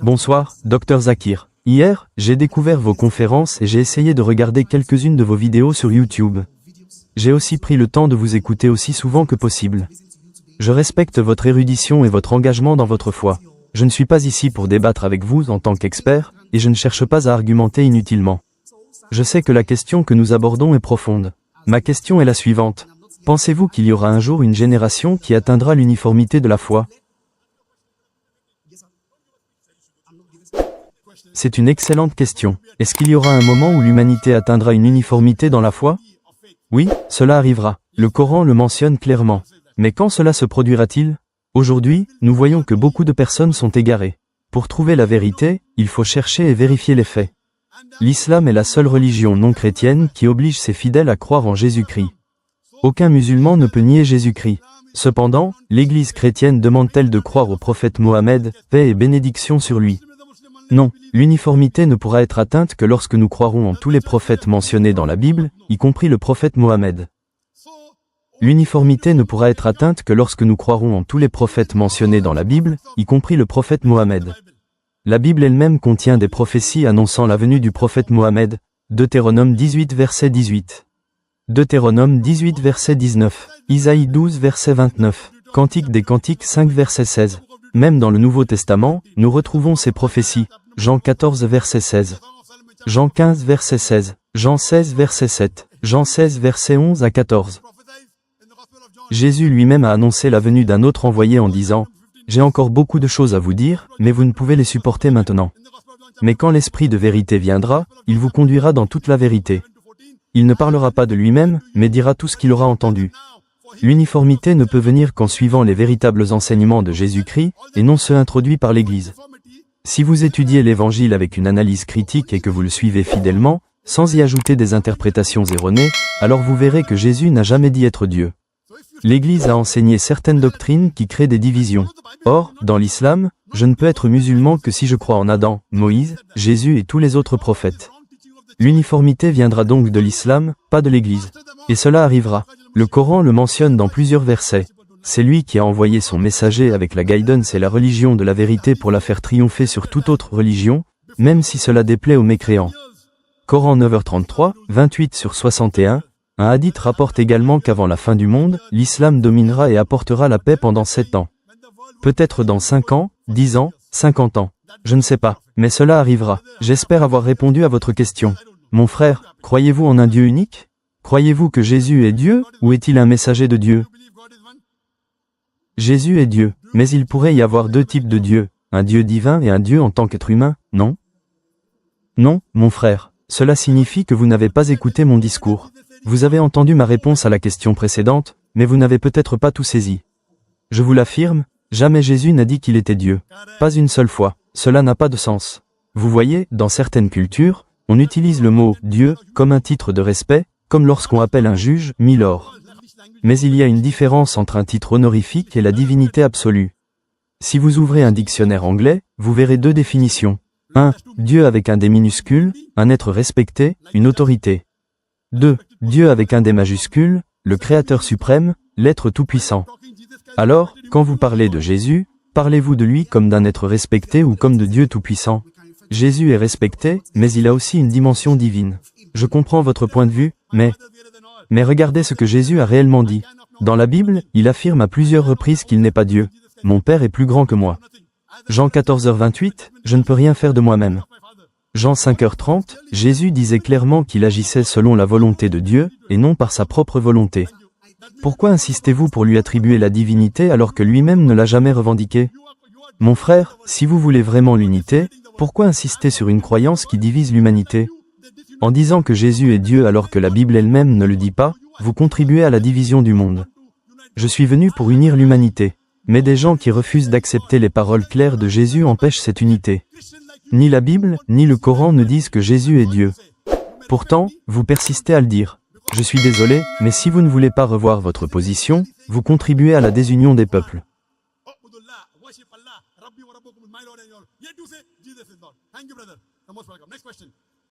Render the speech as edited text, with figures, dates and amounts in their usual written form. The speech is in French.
Bonsoir, Dr Zakir. Hier, j'ai découvert vos conférences et j'ai essayé de regarder quelques-unes de vos vidéos sur YouTube. J'ai aussi pris le temps de vous écouter aussi souvent que possible. Je respecte votre érudition et votre engagement dans votre foi. Je ne suis pas ici pour débattre avec vous en tant qu'expert, et je ne cherche pas à argumenter inutilement. Je sais que la question que nous abordons est profonde. Ma question est la suivante. Pensez-vous qu'il y aura un jour une génération qui atteindra l'uniformité de la foi? C'est une excellente question. Est-ce qu'il y aura un moment où l'humanité atteindra une uniformité dans la foi? Oui, cela arrivera. Le Coran le mentionne clairement. Mais quand cela se produira-t-il? Aujourd'hui, nous voyons que beaucoup de personnes sont égarées. Pour trouver la vérité, il faut chercher et vérifier les faits. L'islam est la seule religion non chrétienne qui oblige ses fidèles à croire en Jésus-Christ. Aucun musulman ne peut nier Jésus-Christ. Cependant, l'Église chrétienne demande-t-elle de croire au prophète Mohammed, paix et bénédiction sur lui? Non, l'uniformité ne pourra être atteinte que lorsque nous croirons en tous les prophètes mentionnés dans la Bible, y compris le prophète Mohammed. L'uniformité ne pourra être atteinte que lorsque nous croirons en tous les prophètes mentionnés dans la Bible, y compris le prophète Mohammed. La Bible elle-même contient des prophéties annonçant la venue du prophète Mohammed. Deutéronome 18 verset 18. Deutéronome 18 verset 19. Isaïe 12 verset 29. Cantique des Cantiques 5 verset 16. Même dans le Nouveau Testament, nous retrouvons ces prophéties. Jean 14 verset 16. Jean 15 verset 16. Jean 16 verset 7. Jean 16 verset 11 à 14. Jésus lui-même a annoncé la venue d'un autre envoyé en disant « J'ai encore beaucoup de choses à vous dire, mais vous ne pouvez les supporter maintenant. Mais quand l'Esprit de vérité viendra, il vous conduira dans toute la vérité. Il ne parlera pas de lui-même, mais dira tout ce qu'il aura entendu. » L'uniformité ne peut venir qu'en suivant les véritables enseignements de Jésus-Christ, et non ceux introduits par l'Église. Si vous étudiez l'Évangile avec une analyse critique et que vous le suivez fidèlement, sans y ajouter des interprétations erronées, alors vous verrez que Jésus n'a jamais dit être Dieu. L'Église a enseigné certaines doctrines qui créent des divisions. Or, dans l'islam, je ne peux être musulman que si je crois en Adam, Moïse, Jésus et tous les autres prophètes. L'uniformité viendra donc de l'islam, pas de l'Église. Et cela arrivera. Le Coran le mentionne dans plusieurs versets. C'est lui qui a envoyé son messager avec la guidance et la religion de la vérité pour la faire triompher sur toute autre religion, même si cela déplaît aux mécréants. Coran 9h33, 28/61. Un hadith rapporte également qu'avant la fin du monde, l'islam dominera et apportera la paix pendant 7 ans. Peut-être dans 5 ans, 10 ans, 50 ans. Je ne sais pas, mais cela arrivera. J'espère avoir répondu à votre question. Mon frère, croyez-vous en un Dieu unique? Croyez-vous que Jésus est Dieu, ou est-il un messager de Dieu? Jésus est Dieu, mais il pourrait y avoir deux types de Dieu, un Dieu divin et un Dieu en tant qu'être humain, non? Non, mon frère. Cela signifie que vous n'avez pas écouté mon discours. Vous avez entendu ma réponse à la question précédente, mais vous n'avez peut-être pas tout saisi. Je vous l'affirme, jamais Jésus n'a dit qu'il était Dieu. Pas une seule fois. Cela n'a pas de sens. Vous voyez, dans certaines cultures, on utilise le mot « Dieu » comme un titre de respect, comme lorsqu'on appelle un juge « Milord ». Mais il y a une différence entre un titre honorifique et la divinité absolue. Si vous ouvrez un dictionnaire anglais, vous verrez deux définitions. 1. Dieu avec un D minuscule, un être respecté, une autorité. 2. Dieu avec un D majuscule, le Créateur suprême, l'être tout-puissant. Alors, quand vous parlez de Jésus, parlez-vous de lui comme d'un être respecté ou comme de Dieu tout-puissant? Jésus est respecté, mais il a aussi une dimension divine. Je comprends votre point de vue, mais regardez ce que Jésus a réellement dit. Dans la Bible, il affirme à plusieurs reprises qu'il n'est pas Dieu. Mon Père est plus grand que moi. Jean 14h28, je ne peux rien faire de moi-même. Jean 5h30, Jésus disait clairement qu'il agissait selon la volonté de Dieu, et non par sa propre volonté. Pourquoi insistez-vous pour lui attribuer la divinité alors que lui-même ne l'a jamais revendiquée? Mon frère, si vous voulez vraiment l'unité, pourquoi insister sur une croyance qui divise l'humanité? En disant que Jésus est Dieu alors que la Bible elle-même ne le dit pas, vous contribuez à la division du monde. Je suis venu pour unir l'humanité. Mais des gens qui refusent d'accepter les paroles claires de Jésus empêchent cette unité. Ni la Bible, ni le Coran ne disent que Jésus est Dieu. Pourtant, vous persistez à le dire. Je suis désolé, mais si vous ne voulez pas revoir votre position, vous contribuez à la désunion des peuples. Yet you say Jesus is Lord. Thank you, brother. You're most welcome. Next question.